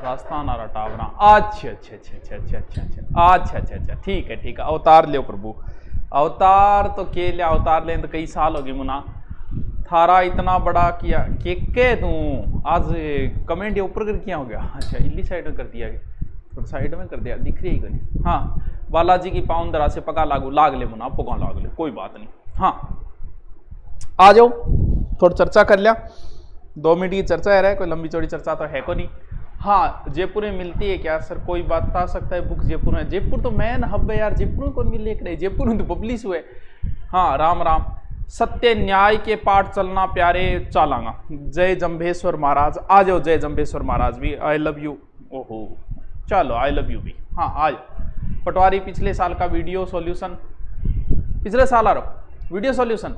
राजस्थान और टावरा। अच्छा अच्छा अच्छा अच्छा अच्छा अच्छा अच्छा अच्छा अच्छा अच्छा, ठीक है ठीक है। अवतार ले प्रभु, अवतार तो के लिया, अवतार ले तो कई साल हो गए मुना थारा इतना बड़ा किया के तू आज कमेंट ये ऊपर कर किया हो गया। अच्छा इल्ली साइड में कर दिया गया, थोड़ा साइड में कर दिया, दिख रही है। हाँ बालाजी की पाउन दरा से पका लागू लाग ले मुना, पका लाग ले, कोई बात नहीं। हाँ आ जाओ, थोड़ी चर्चा कर लिया, 2 मिनट की चर्चा है, कोई लंबी चौड़ी चर्चा तो है को नहीं। हाँ जयपुर में मिलती है क्या सर, कोई बता सकता है बुक जयपुर में? जयपुर तो मैन हब है यार, जयपुर में कौन मिल लेकर रहे, जयपुर में तो पब्लिश हुए। हाँ राम राम, सत्य न्याय के पाठ चलना प्यारे चालांगा। जय जंभेश्वर महाराज, आ जाओ जय जंभेश्वर महाराज भी, आई लव यू। ओहो चलो आई लव यू भी। हाँ आ जाओ। पटवारी पिछले साल का वीडियो सॉल्यूशन, पिछले साल आ रहा वीडियो सॉल्यूशन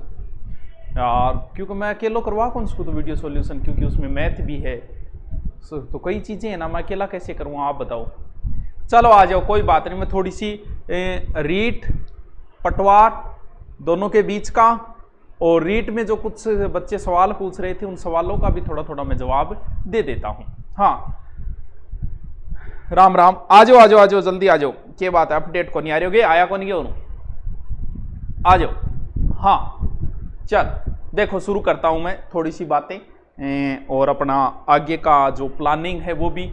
यार, क्योंकि मैं अकेला करवा कौन उसको तो वीडियो सॉल्यूशन, क्योंकि उसमें मैथ भी है तो कई चीज़ें हैं ना, मैं अकेला कैसे करूँगा आप बताओ। चलो आ जाओ, कोई बात नहीं। मैं थोड़ी सी रीट पटवार दोनों के बीच का, और रीट में जो कुछ बच्चे सवाल पूछ रहे थे उन सवालों का भी थोड़ा थोड़ा मैं जवाब दे देता हूँ। हाँ राम राम, आ जाओ आ जाओ आ जाओ, जल्दी आ जाओ। क्या बात है, अपडेट को नहीं आ रहे होगे, आया को नहीं गया, आ जाओ। हाँ चल देखो शुरू करता हूं मैं थोड़ी सी बातें, और अपना आगे का जो प्लानिंग है वो भी।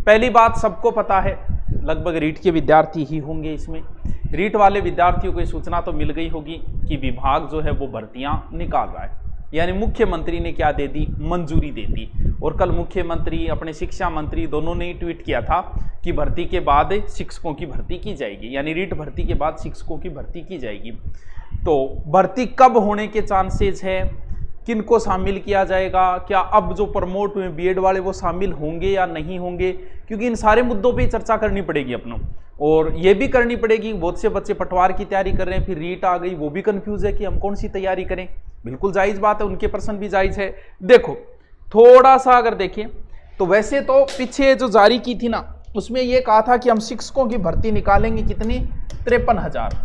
पहली बात सबको पता है, लगभग रीट के विद्यार्थी ही होंगे इसमें, रीट वाले विद्यार्थियों को सूचना तो मिल गई होगी कि विभाग जो है वो भर्तियां निकाल रहा है, यानी मुख्यमंत्री ने क्या दे दी, मंजूरी दे दी। और कल मुख्यमंत्री अपने शिक्षा मंत्री दोनों ने ट्वीट किया था कि भर्ती के बाद शिक्षकों की भर्ती की जाएगी, यानी रीट भर्ती के बाद शिक्षकों की भर्ती की जाएगी। तो भर्ती कब होने के चांसेस है, किनको शामिल किया जाएगा, क्या अब जो प्रमोट हुए बीएड वाले वो शामिल होंगे या नहीं होंगे, क्योंकि इन सारे मुद्दों पे चर्चा करनी पड़ेगी अपनों। और ये भी करनी पड़ेगी, बहुत से बच्चे पटवार की तैयारी कर रहे हैं, फिर रीट आ गई, वो भी कंफ्यूज है कि हम कौन सी तैयारी करें। बिल्कुल जायज बात है, उनके प्रश्न भी जायज है। देखो थोड़ा सा अगर देखें तो वैसे तो पीछे जो जारी की थी ना उसमें ये कहा था कि हम शिक्षकों की भर्ती निकालेंगे, कितनी, 53,000।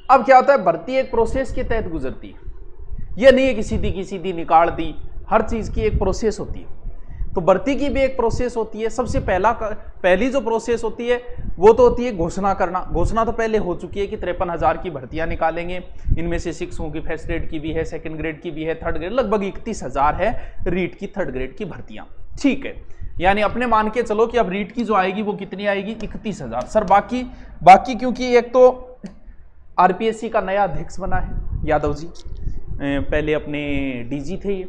अब क्या होता है, भर्ती एक प्रोसेस के तहत गुजरती है, ये नहीं है कि सीधी की सीधी निकाल दी, हर चीज की एक प्रोसेस होती है। तो भर्ती की भी एक प्रोसेस होती है। सबसे पहली जो प्रोसेस होती है वो तो होती है घोषणा करना। घोषणा तो पहले हो चुकी है कि 53,000 की भर्तियां निकालेंगे, इनमें से शिक्षकों की फर्स्ट ग्रेड की भी है, सेकंड ग्रेड की भी है, थर्ड ग्रेड, लगभग 31,000 है रीट की थर्ड ग्रेड की भर्तियां। ठीक है, यानी अपने मान के चलो कि अब रीट की जो आएगी वो कितनी आएगी, 31,000। सर बाकी क्योंकि एक तो आरपीएससी का नया अध्यक्ष बना है यादव जी, पहले अपने डीजी थे ये,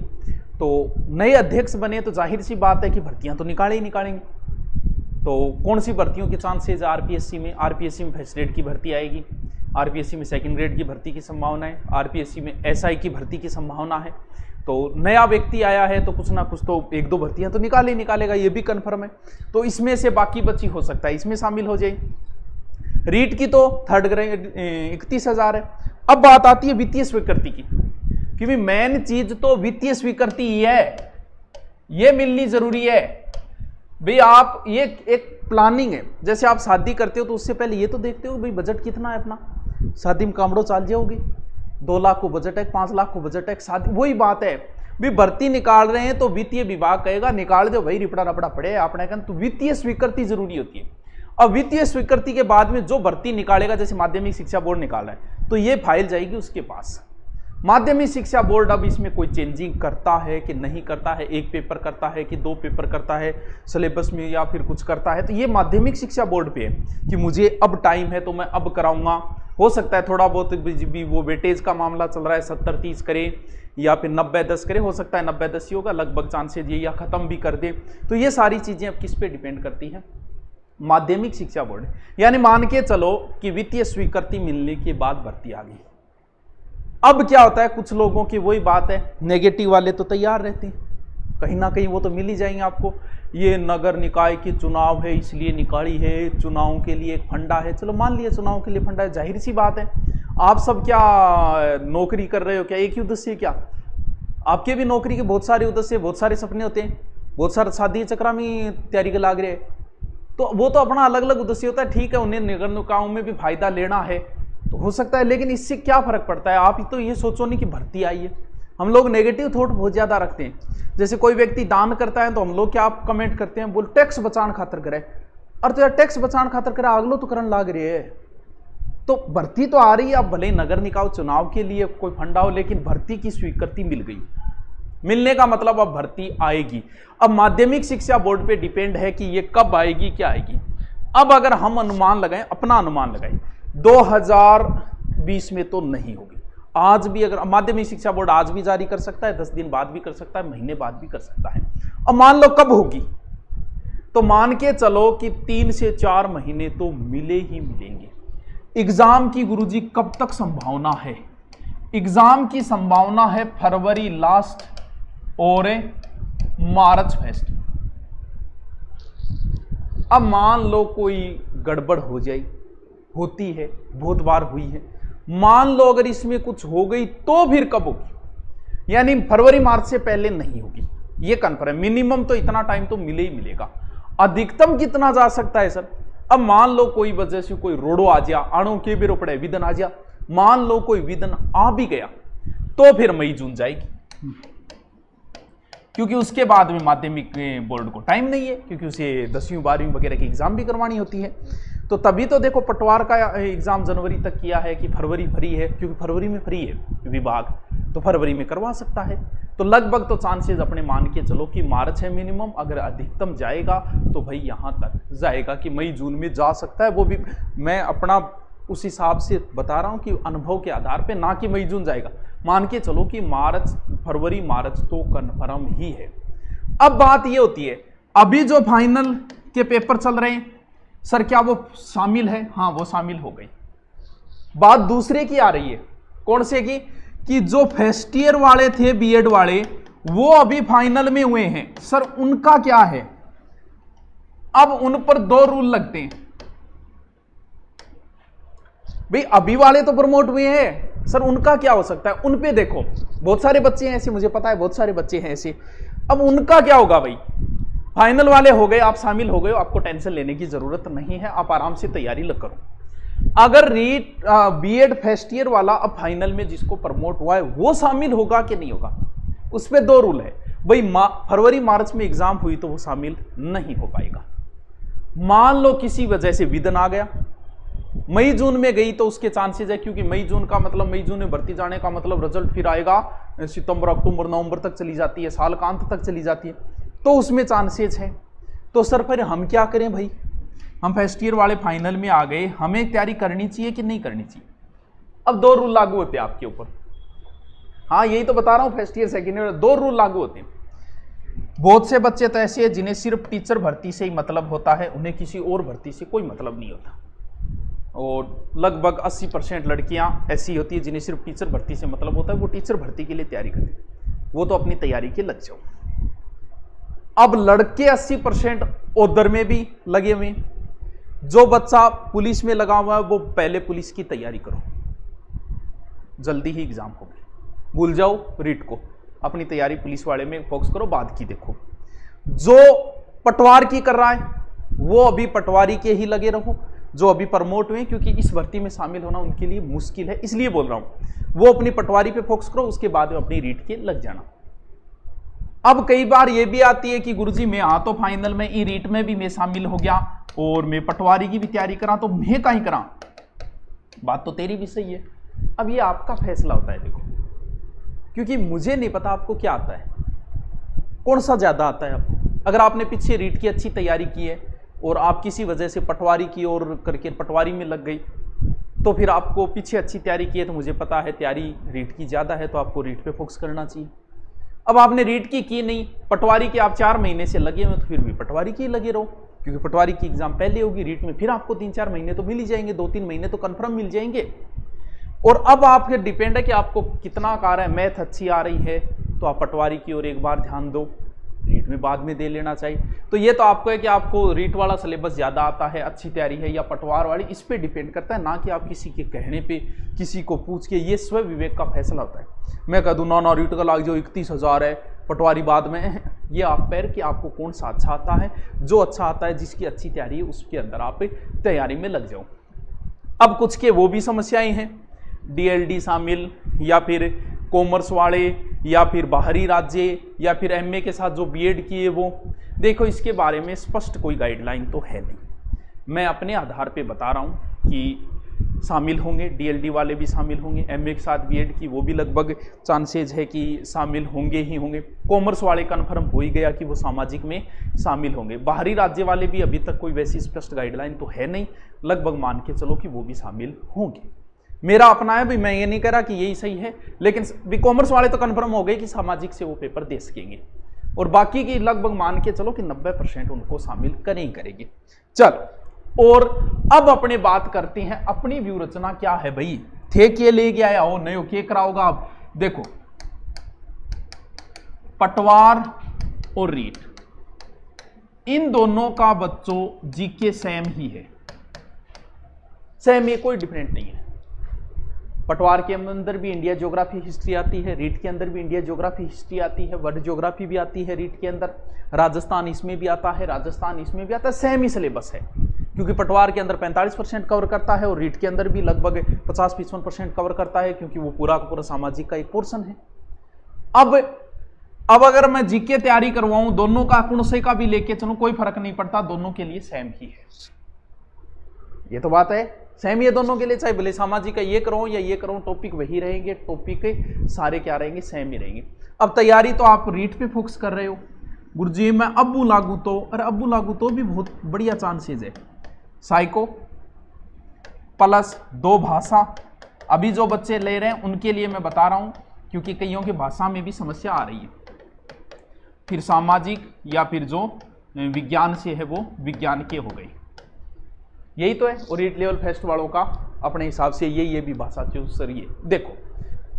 तो नए अध्यक्ष बने तो जाहिर सी बात है कि भर्तियां तो निकाले ही निकालेंगे। तो कौन सी भर्तियों के चांसेस है आरपीएससी में? आरपीएससी में फर्स्ट ग्रेड की भर्ती आएगी, आरपीएससी में सेकंड ग्रेड की भर्ती की संभावना है, आरपीएससी में एसआई की भर्ती की संभावना है। तो नया व्यक्ति आया है तो कुछ ना कुछ तो 1-2 भर्तियां तो निकालेगा, ये भी कन्फर्म है। तो इसमें से बाकी बची हो सकता है इसमें शामिल हो जाए। रीट की तो थर्ड ग्रेड 31,000 है। अब बात आती है वित्तीय स्वीकृति की, क्योंकि मेन चीज तो वित्तीय स्वीकृति ही है, ये मिलनी जरूरी है भाई। आप ये एक प्लानिंग है, जैसे आप शादी करते हो तो उससे पहले ये तो देखते हो भाई बजट कितना है अपना, शादी में कामड़ो चाल जाओगे, 2 लाख को बजट है, 5 लाख को बजट है, शादी, वही बात है भाई। भर्ती निकाल रहे हैं तो वित्तीय विभाग कहेगा निकाल दो भाई, रिपड़ा रपड़ा पड़े अपने कन, तो वित्तीय स्वीकृति जरूरी होती है। अब वित्तीय स्वीकृति के बाद में जो भर्ती निकालेगा, जैसे माध्यमिक शिक्षा बोर्ड निकाल रहा है तो ये फाइल जाएगी उसके पास। माध्यमिक शिक्षा बोर्ड अब इसमें कोई चेंजिंग करता है कि नहीं करता है, 1 पेपर करता है कि 2 पेपर करता है सिलेबस में, या फिर कुछ करता है, तो ये माध्यमिक शिक्षा बोर्ड पे है कि मुझे अब टाइम है तो मैं अब कराऊंगा। हो सकता है थोड़ा बहुत भी वो वेटेज का मामला चल रहा है, 70-30 करे या फिर 90-10 करे, हो सकता है 90-10 ही होगा, लगभग चांसेज ये, या खत्म भी कर दे। तो ये सारी चीजें अब किस पे डिपेंड करती है, माध्यमिक शिक्षा बोर्ड। यानी मान के चलो कि वित्तीय स्वीकृति मिलने के बाद भर्ती आ गई। अब क्या होता है, कुछ लोगों की वही बात है, नेगेटिव वाले तो तैयार रहते हैं, कहीं ना कहीं वो तो मिल ही जाएंगे आपको, ये नगर निकाय की चुनाव है इसलिए निकाली है, चुनाव के लिए एक फंडा है। चलो मान लिया चुनाव के लिए फंडा है, जाहिर सी बात है। आप सब क्या नौकरी कर रहे हो, क्या एक ही उद्देश्य है क्या? आपके भी नौकरी के बहुत सारे उद्देश्य, बहुत सारे सपने होते हैं, बहुत सारे शादी चक्रा में तैयारी के लाग रहे हैं, तो वो तो अपना अलग अलग उद्देश्य होता है। ठीक है, उन्हें नगर निकायों में भी फायदा लेना है तो हो सकता है, लेकिन इससे क्या फर्क पड़ता है? आप तो ये सोचो नहीं कि भर्ती आई है, हम लोग नेगेटिव थॉट बहुत ज्यादा रखते हैं। जैसे कोई व्यक्ति दान करता है तो हम लोग क्या कमेंट करते हैं, बोल टैक्स बचान खातर करे, और तो यार टैक्स बचान खातर करे अगलो तो करन लाग रही है। तो भर्ती तो आ रही है, अब भले नगर निकाय चुनाव के लिए कोई फंड आओ, लेकिन भर्ती की स्वीकृति मिल गई। मिलने का मतलब अब भर्ती आएगी। अब माध्यमिक शिक्षा बोर्ड पे डिपेंड है कि ये कब आएगी, क्या आएगी। अब अगर हम अनुमान लगाएं, अपना अनुमान लगाएं, 2020 में तो नहीं होगी। आज भी अगर माध्यमिक शिक्षा बोर्ड आज भी जारी कर सकता है, 10 दिन बाद भी कर सकता है, महीने बाद भी कर सकता है। अब मान लो कब होगी, तो मान के चलो कि 3 से 4 महीने तो मिले ही मिलेंगे। एग्जाम की गुरुजी कब तक संभावना है? एग्जाम की संभावना है फरवरी लास्ट और मार्च फर्स्ट। अब मान लो कोई गड़बड़ हो जाए, होती है, बहुत बार हुई है, मान लो अगर इसमें कुछ हो गई तो फिर कब होगी? यानी फरवरी मार्च से पहले नहीं होगी, ये कन्फर्म। मिनिमम तो इतना टाइम तो मिले ही मिलेगा। अधिकतम कितना जा सकता है सर? अब मान लो कोई वजह से कोई रोडो आ गया, आणों के भी रोपड़े विदन आ गया, मान लो कोई विदन आ भी गया तो फिर मई जून जाएगी, क्योंकि उसके बाद में माध्यमिक बोर्ड को टाइम नहीं है, क्योंकि उसे 10वीं 12वीं वगैरह की एग्जाम भी करवानी होती है। तो तभी तो देखो पटवार का एग्जाम जनवरी तक किया है कि फरवरी फ्री है, क्योंकि फरवरी में फ्री है विभाग, तो फरवरी में करवा सकता है। तो लगभग तो चांसेस अपने मान के चलो कि मार्च है मिनिमम। अगर अधिकतम जाएगा तो भाई यहां तक जाएगा कि मई जून में जा सकता है। वो भी मैं अपना उस हिसाब से बता रहा हूं कि अनुभव के आधार पे, ना कि मई जून जाएगा। मान के चलो कि मार्च, फरवरी मार्च तो कन्फर्म ही है। अब बात ये होती है, अभी जो फाइनल के पेपर चल रहे हैं सर, क्या वो शामिल है? हाँ, वो शामिल हो गई। बात दूसरे की आ रही है, कौन से की? कि जो फर्स्ट ईयर वाले थे बीएड वाले, वो अभी फाइनल में हुए हैं सर, उनका क्या है? अब उन पर 2 रूल लगते हैं भाई। अभी वाले तो प्रमोट हुए हैं सर, उनका क्या हो सकता है? उन पे देखो, बहुत सारे बच्चे हैं ऐसे, मुझे पता है बहुत सारे बच्चे हैं ऐसे। अब उनका क्या होगा भाई? फाइनल वाले हो गए, आप शामिल हो गए, आपको टेंशन लेने की जरूरत नहीं है, आप आराम से तैयारी लग करो। अगर बीएड फर्स्ट ईयर वाला अब फाइनल में जिसको प्रमोट हुआ है वो शामिल होगा कि नहीं होगा, उस पर 2 रूल है भाई। फरवरी मार्च में एग्जाम हुई तो वो शामिल नहीं हो पाएगा। मान लो किसी वजह से विदन आ गया, मई जून में गई तो उसके चांसेस है, क्योंकि मई जून का मतलब, मई जून में भर्ती जाने का मतलब रिजल्ट फिर आएगा सितंबर अक्टूबर नवंबर तक चली जाती है, साल का अंत तक चली जाती है, तो उसमें चांसेस है। तो सर फिर हम क्या करें भाई? हम फर्स्ट ईयर वाले फाइनल में आ गए, हमें तैयारी करनी चाहिए कि नहीं करनी चाहिए? अब 2 रूल लागू होते हैं आपके ऊपर। हाँ, यही तो बता रहा हूं, first year second year 2 rule लागू होते हैं। बहुत से बच्चे तो ऐसे हैं जिन्हें सिर्फ टीचर भर्ती से ही मतलब होता है, उन्हें किसी और भर्ती से कोई मतलब नहीं होता। और लगभग 80% लड़कियां ऐसी होती है जिन्हें सिर्फ टीचर भर्ती से मतलब होता है, वो टीचर भर्ती के लिए तैयारी करती है, वो तो अपनी तैयारी के लग जाओ। अब लड़के 80% उधर में भी लगे हुए हैं। जो बच्चा पुलिस में लगा हुआ है वो पहले पुलिस की तैयारी करो, जल्दी ही एग्जाम होगी, भूल जाओ रीट को, अपनी तैयारी पुलिस वाले में फोकस करो, बाद की देखो। जो पटवार की कर रहा है वो अभी पटवारी के ही लगे रहो, जो अभी प्रमोट हुए, क्योंकि इस भर्ती में शामिल होना उनके लिए मुश्किल है, इसलिए बोल रहा हूं, वो अपनी पटवारी पे फोकस करो, उसके बाद में अपनी रीट के लग जाना। अब कई बार ये भी आती है कि गुरुजी मैं तो फाइनल में ई रीट में भी मैं शामिल हो गया और मैं पटवारी की भी तैयारी करा, तो मैं कहीं करा? बात तो तेरी भी सही है। अब ये आपका फैसला होता है, देखो, क्योंकि मुझे नहीं पता आपको क्या आता है, कौन सा ज्यादा आता है आपको। अगर आपने पीछे रीट की अच्छी तैयारी की है और आप किसी वजह से पटवारी की ओर करके पटवारी में लग गई, तो फिर आपको पीछे अच्छी तैयारी की है, तो मुझे पता है तैयारी रीट की ज्यादा है, तो आपको रीट पे फोकस करना चाहिए। अब आपने रीट की नहीं, पटवारी के आप 4 महीने से लगे हुए, तो फिर भी पटवारी की लगे रहो, क्योंकि पटवारी की एग्जाम पहले होगी, रीट में फिर आपको 3-4 महीने तो मिल ही जाएंगे, 2-3 महीने तो कंफर्म मिल जाएंगे। और अब आपके डिपेंड है कि आपको कितना कार है, मैथ अच्छी आ रही है तो आप पटवारी की ओर एक बार ध्यान दो, रीट में बाद में दे लेना चाहिए। तो ये तो आपको है कि आपको रीट वाला सिलेबस ज़्यादा आता है, अच्छी तैयारी है, या पटवार वाली, इस पे डिपेंड करता है, ना कि आप किसी के कहने पे, किसी को पूछ के। ये स्व विवेक का फैसला होता है। मैं कह दूँ ना रीट का लाग जो 31,000 है, पटवारी बाद में, ये आप पैर कि आपको कौन सा अच्छा आता है, जो अच्छा आता है, जिसकी अच्छी तैयारी है, उसके अंदर आप तैयारी में लग जाओ। अब कुछ के वो भी समस्याएं हैं, डीएलडी शामिल, या फिर कॉमर्स वाले या फिर बाहरी राज्य या फिर एमए के साथ जो बीएड किए वो, देखो इसके बारे में स्पष्ट कोई गाइडलाइन तो है नहीं। मैं अपने आधार पे बता रहा हूँ कि शामिल होंगे, डीएलडी वाले भी शामिल होंगे, एमए के साथ बीएड की वो भी लगभग चांसेज है कि शामिल होंगे ही होंगे। कॉमर्स वाले कन्फर्म हो ही गया कि वो सामाजिक में शामिल होंगे। बाहरी राज्य वाले भी अभी तक कोई वैसी स्पष्ट गाइडलाइन तो है नहीं, लगभग मान के चलो कि वो भी शामिल होंगे। मेरा अपना है भी, मैं ये नहीं कह रहा कि यही सही है, लेकिन कॉमर्स वाले तो कन्फर्म हो गए कि सामाजिक से वो पेपर दे सकेंगे, और बाकी की लगभग मान के चलो कि 90% उनको शामिल करें करेंगे। चल, और अब अपने बात करते हैं अपनी व्यू रचना क्या है भाई। थे के ले गया या हो नहीं हो के कराओगा। अब देखो पटवार और रीट, इन दोनों का बच्चों जीके सेम ही है, सेम है, कोई डिफरेंट नहीं है। पटवार के अंदर भी इंडिया ज्योग्राफी हिस्ट्री आती है, रीट के अंदर भी इंडिया ज्योग्राफी हिस्ट्री आती है, वर्ल्ड ज्योग्राफी भी आती है रीट के अंदर, राजस्थान इसमें भी आता है, राजस्थान इसमें भी आता है, सेम ही सिलेबस है। क्योंकि पटवार के अंदर 45% कवर करता है और रीट के अंदर भी लगभग 50-55% कवर करता है, क्योंकि वो पूरा का पूरा सामाजिक का एक पोर्शन है। अब अगर मैं जीके तैयारी करवाऊं, दोनों का गुणसे का भी लेके चलूं, कोई फर्क नहीं पड़ता, दोनों के लिए सेम ही है। ये तो बात है, सेम ही है दोनों के लिए, चाहे भले सामाजिक का ये करो या ये करो, टॉपिक वही रहेंगे, टॉपिक सारे क्या रहेंगे, सेम ही रहेंगे। अब तैयारी तो आप रीट पे फोकस कर रहे हो, गुरुजी मैं अब्बू लागू तो, अरे अब्बू लागू तो भी बहुत बढ़िया चांसेज है। साइको प्लस 2 भाषा, अभी जो बच्चे ले रहे हैं उनके लिए मैं बता रहा हूं, क्योंकि कईयों की भाषा में भी समस्या आ रही है। फिर सामाजिक या फिर जो विज्ञान से है वो विज्ञान के हो गई, यही तो है। और रीट लेवल फेस्ट वालों का अपने हिसाब से ये भी भाषा चूज करिए। देखो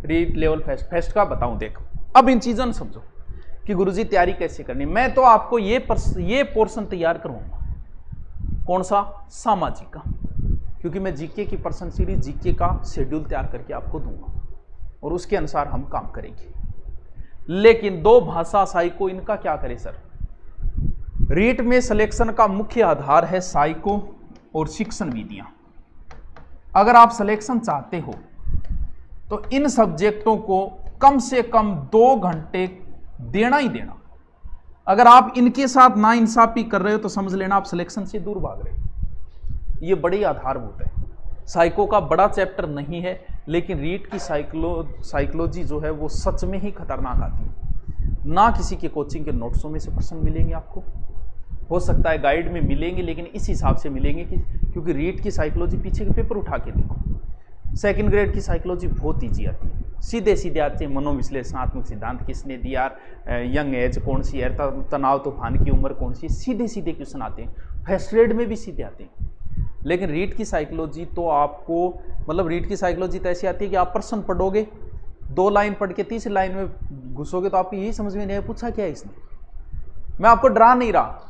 रीट लेवल फेस्ट का बताऊं, देखो अब इन चीजों समझो कि गुरुजी तैयारी कैसे करनी। मैं तो आपको ये पोर्शन तैयार करूंगा, कौन सा, सामाजिक का, क्योंकि मैं जीके की पर्सन सीरीज जीके का शेड्यूल तैयार करके आपको दूंगा और उसके अनुसार हम काम करेंगे। लेकिन 2 भाषा साइको, इनका क्या करें सर। रीट में सिलेक्शन का मुख्य आधार है साइको और शिक्षण विधियां। अगर आप सिलेक्शन चाहते हो तो इन सब्जेक्टों को कम से कम 2 घंटे देना ही देना। अगर आप इनके साथ ना इंसाफी कर रहे हो तो समझ लेना आप सिलेक्शन से दूर भाग रहे हो। ये बड़ी आधारभूत है। साइको का बड़ा चैप्टर नहीं है, लेकिन रीट की साइकोलॉजी जो है वो सच में ही खतरनाक आती है। ना किसी के कोचिंग के नोट्सों में से प्रश्न मिलेंगे आपको, हो सकता है गाइड में मिलेंगे, लेकिन इस हिसाब से मिलेंगे कि क्योंकि रीट की साइकोलॉजी पीछे के पेपर उठा के देखो, 2nd ग्रेड की साइकोलॉजी बहुत ईजी आती है, सीधे सीधे आते हैं। मनोविश्लेषणात्मक सिद्धांत किसने दिया, यंग एज कौन सी है, तनाव तूफान की उम्र कौन सी, सीधे सीधे क्वेश्चन आते हैं। फर्स्ट ग्रेड में भी सीधे आते हैं। लेकिन रीट की साइकोलॉजी तो आपको, मतलब रीट की साइकोलॉजी तो ऐसी आती है कि आप प्रश्न पढ़ोगे, 2 लाइन पढ़ के 3री लाइन में घुसोगे तो आपको यही समझ में नहीं आया पूछा क्या है इसने। मैं आपको डरा नहीं रहा,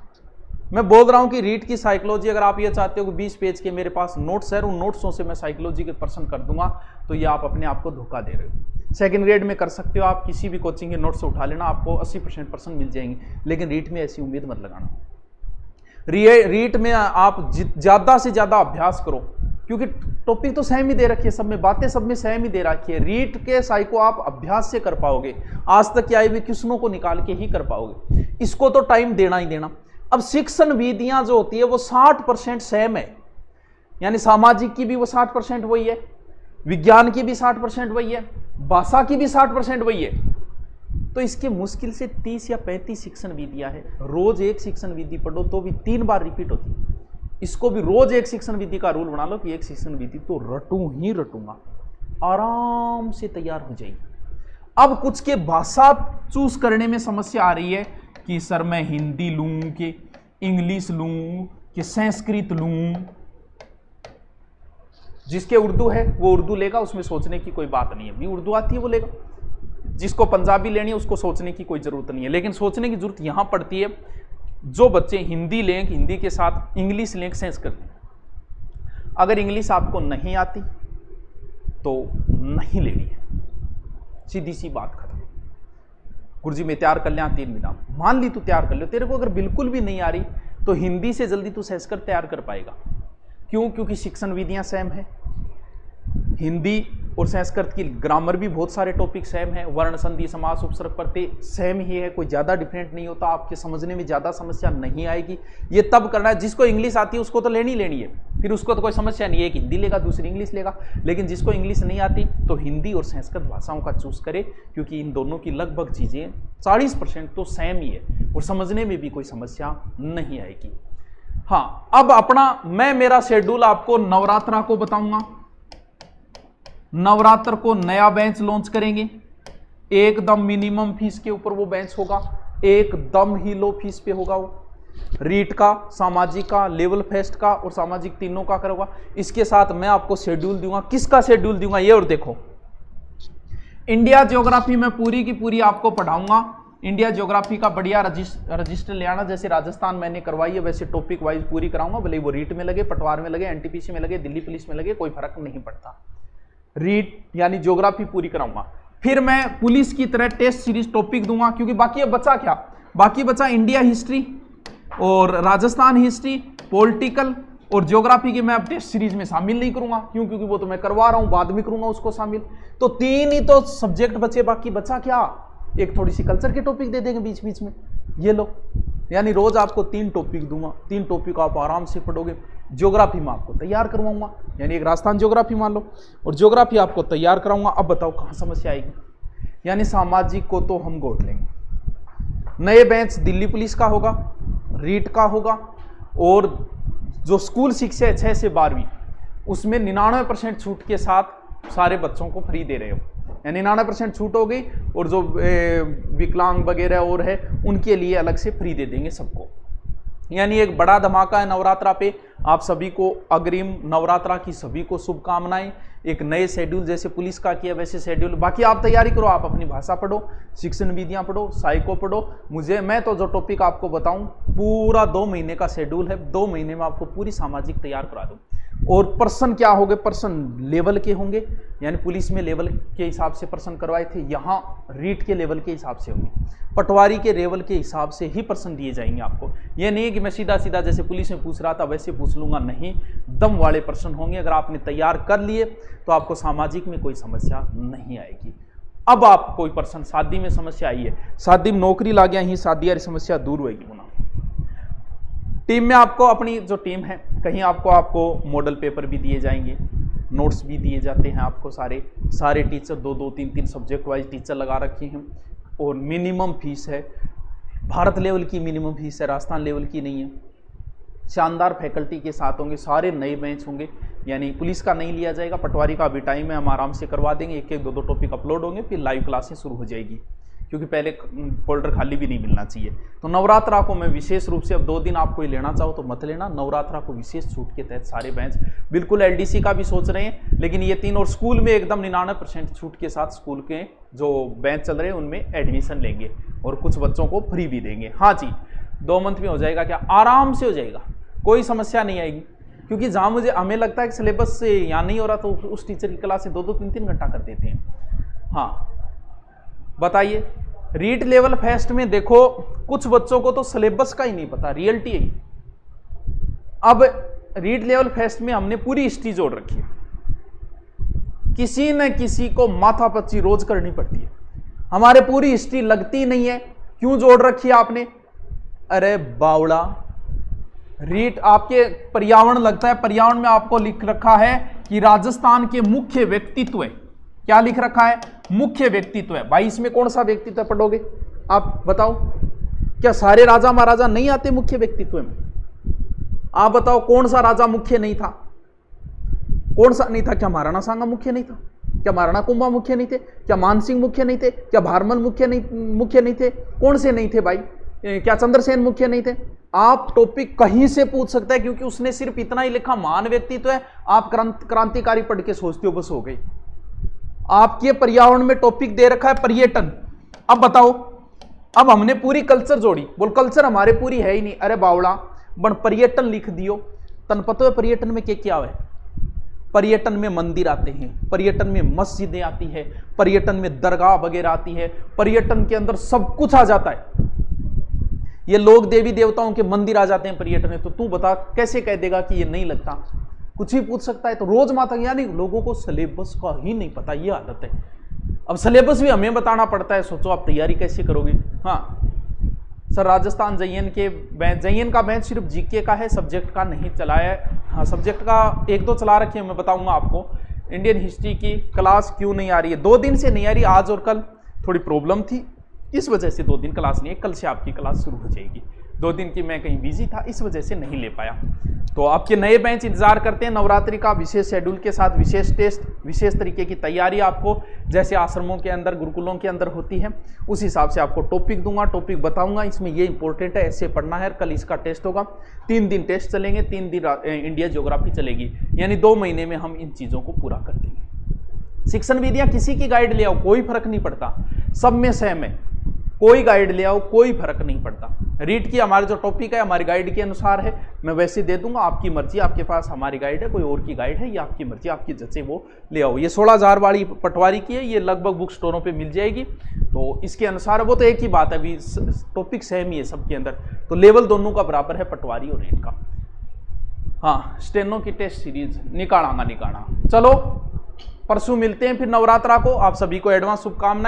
मैं बोल रहा हूं कि रीट की साइकोलॉजी, अगर आप ये चाहते हो कि 20 पेज के मेरे पास नोट्स है, उन नोट्सों से मैं साइकोलॉजी के प्रश्न कर दूंगा, तो ये आप अपने आप को धोखा दे रहे हो। 2nd ग्रेड में कर सकते हो, आप किसी भी कोचिंग के नोट्स से उठा लेना, आपको 80% प्रश्न मिल जाएंगे। लेकिन रीट में ऐसी उम्मीद मत लगाना। रीट में आप ज्यादा से ज्यादा अभ्यास करो, क्योंकि टॉपिक तो सेम ही दे रखी है सब में, बातें सब में सेम ही दे रखी है। रीट के साइको आप अभ्यास से कर पाओगे, आज तक आए हुए क्वेश्चनों को निकाल के ही कर पाओगे। इसको तो टाइम देना ही देना। अब शिक्षण विधियां जो होती है वो 60% सेम है, यानी सामाजिक की भी वो 60% वही है, विज्ञान की भी 60% वही है, भाषा की भी 60% वही है। तो इसके मुश्किल से 30 या 35 शिक्षण विधियां है। रोज एक शिक्षण विधि पढ़ो तो भी 3 बार रिपीट होती है। इसको भी रोज एक शिक्षण विधि का रूल बना लो कि एक शिक्षण विधि तो रटूं ही रटूंगा, आराम से तैयार हो जाएगी। अब कुछ के भाषा चूज करने में समस्या आ रही है कि सर मैं हिंदी लूं कि इंग्लिश लूं कि संस्कृत लूं। जिसके उर्दू है वो उर्दू लेगा, उसमें सोचने की कोई बात नहीं है, भी उर्दू आती है वो लेगा। जिसको पंजाबी लेनी है उसको सोचने की कोई जरूरत नहीं है। लेकिन सोचने की जरूरत यहां पड़ती है जो बच्चे हिंदी लें, हिंदी के साथ इंग्लिश लें, संस्कृत लें। अगर इंग्लिश आपको नहीं आती तो नहीं लेनी है, सीधी सी बात खत्म। गुरुजी मैं तैयार कर लिया 3 महीना, मान ली तू तैयार कर लो, तेरे को अगर बिल्कुल भी नहीं आ रही तो हिंदी से जल्दी तू संस्कृत तैयार कर पाएगा। क्यों? क्योंकि शिक्षण विधियां सेम है। हिंदी और संस्कृत की ग्रामर भी बहुत सारे टॉपिक सेम है, वर्ण संधि समास उपसर्ग प्रत्यय सेम ही है, कोई ज़्यादा डिफरेंट नहीं होता, आपके समझने में ज़्यादा समस्या नहीं आएगी। ये तब करना है, जिसको इंग्लिश आती है उसको तो लेनी है, फिर उसको तो कोई समस्या नहीं है, एक हिंदी लेगा दूसरी इंग्लिश लेगा, लेकिन जिसको इंग्लिश नहीं आती तो हिंदी और संस्कृत भाषाओं का चूज करे, क्योंकि इन दोनों की लगभग चीज़ें 40% तो सेम ही है और समझने में भी कोई समस्या नहीं आएगी। हाँ, अब मैं मेरा शेड्यूल आपको नवरात्रा को बताऊंगा। नवरात्र को नया बेंच लॉन्च करेंगे, एकदम मिनिमम फीस के ऊपर वो बेंच होगा, एकदम ही लो फीस पे होगा वो। रीट का, सामाजिक का, लेवल फेस्ट का और सामाजिक तीनों का करूंगा। इसके साथ मैं आपको शेड्यूल दूंगा, किसका शेड्यूल दूंगा ये और देखो। इंडिया ज्योग्राफी में पूरी की पूरी आपको पढ़ाऊंगा। इंडिया ज्योग्राफी का बढ़िया रजिस्टर ले आना, जैसे राजस्थान मैंने करवाई है वैसे टॉपिक वाइज पूरी कराऊंगा, भले वो रीट में लगे, पटवार में लगे, एनटीपीसी में लगे, दिल्ली पुलिस में लगे, कोई फर्क नहीं पड़ता। रीट यानी ज्योग्राफी पूरी कराऊंगा। फिर मैं पुलिस की तरह टेस्ट सीरीज टॉपिक दूंगा, क्योंकि बाकी अब बचा क्या, बाकी बचा इंडिया हिस्ट्री और राजस्थान हिस्ट्री, पॉलिटिकल और ज्योग्राफी की मैं अब टेस्ट सीरीज में शामिल नहीं करूंगा, क्यों, क्योंकि वो तो मैं करवा रहा हूं, बाद में करूंगा उसको शामिल। तो 3 ही तो सब्जेक्ट बचे, बाकी बचा क्या, एक थोड़ी सी कल्चर के टॉपिक दे देंगे बीच बीच में, ये लो। यानी रोज आपको 3 टॉपिक दूंगा, 3 टॉपिक आप आराम से पढ़ोगे। ज्योग्राफी में आपको तैयार करवाऊंगा, यानी एक राजस्थान ज्योग्राफी मान लो, और ज्योग्राफी आपको तैयार कराऊंगा। अब बताओ कहाँ समस्या आएगी। यानी सामाजिक को तो हम गोट लेंगे, नए बेंच दिल्ली पुलिस का होगा, रीट का होगा, और जो स्कूल शिक्षा है 6 से 12वीं उसमें 99% छूट के साथ सारे बच्चों को फ्री दे रहे हो, यानी 99% छूट हो गई, और जो विकलांग वगैरह और है उनके लिए अलग से फ्री दे देंगे सबको। यानी एक बड़ा धमाका है नवरात्रा पे। आप सभी को अग्रिम नवरात्रा की सभी को शुभकामनाएं। एक नए शेड्यूल जैसे पुलिस का किया वैसे शेड्यूल, बाकी आप तैयारी करो, आप अपनी भाषा पढ़ो, शिक्षण विधियां पढ़ो, साइको पढ़ो। मैं तो जो टॉपिक आपको बताऊं पूरा 2 महीने का शेड्यूल है, 2 महीने में आपको पूरी सामाजिक तैयार करा दूं। और पर्सन क्या होंगे, पर्सन लेवल के होंगे, यानी पुलिस में लेवल के हिसाब से पर्सन करवाए थे, यहाँ रीट के लेवल के हिसाब से होंगे, पटवारी के लेवल के हिसाब से ही पर्सन दिए जाएंगे आपको। यह नहीं है कि मैं सीधा सीधा जैसे पुलिस में पूछ रहा था वैसे पूछ लूंगा, नहीं, दम वाले पर्सन होंगे। अगर आपने तैयार कर लिए तो आपको सामाजिक में कोई समस्या नहीं आएगी। अब आप कोई पर्सन शादी में समस्या आई है, शादी में नौकरी ला गया, ही शादी वाली समस्या दूर होगी होना। टीम में आपको अपनी जो टीम है, कहीं आपको मॉडल पेपर भी दिए जाएंगे, नोट्स भी दिए जाते हैं आपको। सारे टीचर 2-2, 3-3 सब्जेक्ट वाइज टीचर लगा रखे हैं, और मिनिमम फीस है, भारत लेवल की मिनिमम फीस है, राजस्थान लेवल की नहीं है। शानदार फैकल्टी के साथ होंगे, सारे नए बेंच होंगे, यानी पुलिस का नहीं लिया जाएगा, पटवारी का अभी टाइम है, हम आराम से करवा देंगे, 1-1, 2-2 टॉपिक अपलोड होंगे, फिर लाइव क्लासेस शुरू हो जाएगी, क्योंकि पहले फोल्डर खाली भी नहीं मिलना चाहिए। तो नवरात्रा को मैं विशेष रूप से, अब 2 दिन आपको लेना चाहो तो मत लेना, नवरात्रा को विशेष छूट के तहत सारे बेंच, बिल्कुल एलडीसी का भी सोच रहे हैं, लेकिन ये 3 और स्कूल में एकदम 99% छूट के साथ स्कूल के जो बेंच चल रहे हैं उनमें एडमिशन लेंगे, और कुछ बच्चों को फ्री भी देंगे। हाँ जी, 2 मंथ में हो जाएगा, क्या आराम से हो जाएगा, कोई समस्या नहीं आएगी। क्योंकि जहाँ हमें लगता है कि सिलेबस से यहाँ नहीं हो रहा, तो उस टीचर की क्लास से 2-2, 3-3 घंटा कर देते हैं। हाँ बताइए, रीट लेवल फेस्ट में देखो कुछ बच्चों को तो सिलेबस का ही नहीं पता, रियलिटी है। अब रीट लेवल फेस्ट में हमने पूरी हिस्ट्री जोड़ रखी है, किसी न किसी को माथापच्ची रोज करनी पड़ती है। हमारे पूरी हिस्ट्री लगती नहीं है, क्यों जोड़ रखी है आपने? अरे बावड़ा, रीट आपके पर्यावरण लगता है, पर्यावरण में आपको लिख रखा है कि राजस्थान के मुख्य व्यक्तित्व है। क्या लिख रखा है? मुख्य व्यक्तित्व है। भाई इसमें कौन सा व्यक्तित्व पढ़ोगे आप बताओ? क्या सारे राजा महाराजा नहीं आते मुख्य व्यक्तित्व में? आप बताओ कौन सा राजा मुख्य नहीं था, कौन सा नहीं था? क्या महाराणा सांगा मुख्य नहीं था? क्या महाराणा कुंभा मुख्य नहीं थे? क्या मानसिंह मुख्य नहीं थे? क्या भारमल मुख्य नहीं थे? कौन से नहीं थे भाई? क्या चंद्रसेन मुख्य नहीं थे? आप टॉपिक कहीं से पूछ सकते हैं, क्योंकि उसने सिर्फ इतना ही लिखा महान व्यक्तित्व है। आप क्रांतिकारी पढ़ के सोचते हो बस हो गई। आपके पर्यावरण में टॉपिक दे रखा है पर्यटन। अब बताओ, अब हमने पूरी कल्चर जोड़ी, बोल कल्चर हमारे पूरी है ही नहीं। अरे बावड़ा, बन पर्यटन लिख दियो। तन पता है पर्यटन में क्या है? पर्यटन में मंदिर आते हैं, पर्यटन में मस्जिदें आती है, पर्यटन में दरगाह वगैरह आती है, पर्यटन के अंदर सब कुछ आ जाता है। ये लोग देवी देवताओं के मंदिर आ जाते हैं पर्यटन में। तो तू बता कैसे कह देगा कि ये नहीं लगता? कुछ भी पूछ सकता है। तो रोजमाता यानी लोगों को सिलेबस का ही नहीं पता, ये आदत है। अब सिलेबस भी हमें बताना पड़ता है, सोचो आप तैयारी कैसे करोगे। हाँ सर, राजस्थान JN का बैच सिर्फ जीके का है, सब्जेक्ट का नहीं चलाया है। हाँ सब्जेक्ट का एक दो चला रखे हैं, मैं बताऊंगा आपको। इंडियन हिस्ट्री की क्लास क्यों नहीं आ रही है, 2 दिन से नहीं आ रही, आज और कल थोड़ी प्रॉब्लम थी, इस वजह से 2 दिन क्लास नहीं है। कल से आपकी क्लास शुरू हो जाएगी। 2 दिन की मैं कहीं बिजी था, इस वजह से नहीं ले पाया। तो आपके नए बैच इंतजार करते हैं। नवरात्रि का विशेष शेड्यूल के साथ विशेष टेस्ट, विशेष तरीके की तैयारी आपको जैसे आश्रमों के अंदर, गुरुकुलों के अंदर होती है, उस हिसाब से आपको टॉपिक दूंगा, टॉपिक बताऊंगा, इसमें ये इंपॉर्टेंट है, ऐसे पढ़ना है। कल इसका टेस्ट होगा, 3 दिन टेस्ट चलेंगे, 3 दिन इंडिया ज्योग्राफी चलेगी, यानी 2 महीने में हम इन चीज़ों को पूरा कर देंगे। शिक्षण विधियाँ किसी की गाइड ले आओ, कोई फर्क नहीं पड़ता, सब में सेम है। कोई गाइड ले आओ, कोई फर्क नहीं पड़ता। रीड की हमारे जो टॉपिक है हमारी गाइड के अनुसार है, मैं वैसे दे दूंगा, आपकी मर्जी। आपके पास हमारी गाइड है, कोई और की गाइड है, ये आपकी मर्जी, आपकी जैसे वो ले आओ। ये 16,000 वाली पटवारी की है, ये लगभग बुक स्टोरों पे मिल जाएगी, तो इसके अनुसार वो तो एक ही बात है, अभी टॉपिक सेम ही है सबके अंदर, तो लेवल दोनों का बराबर है, पटवारी और रीड का। हाँ स्टेनो की टेस्ट सीरीज निकाला। चलो परसों मिलते हैं फिर नवरात्रा को। आप सभी को एडवांस शुभकामनाएं।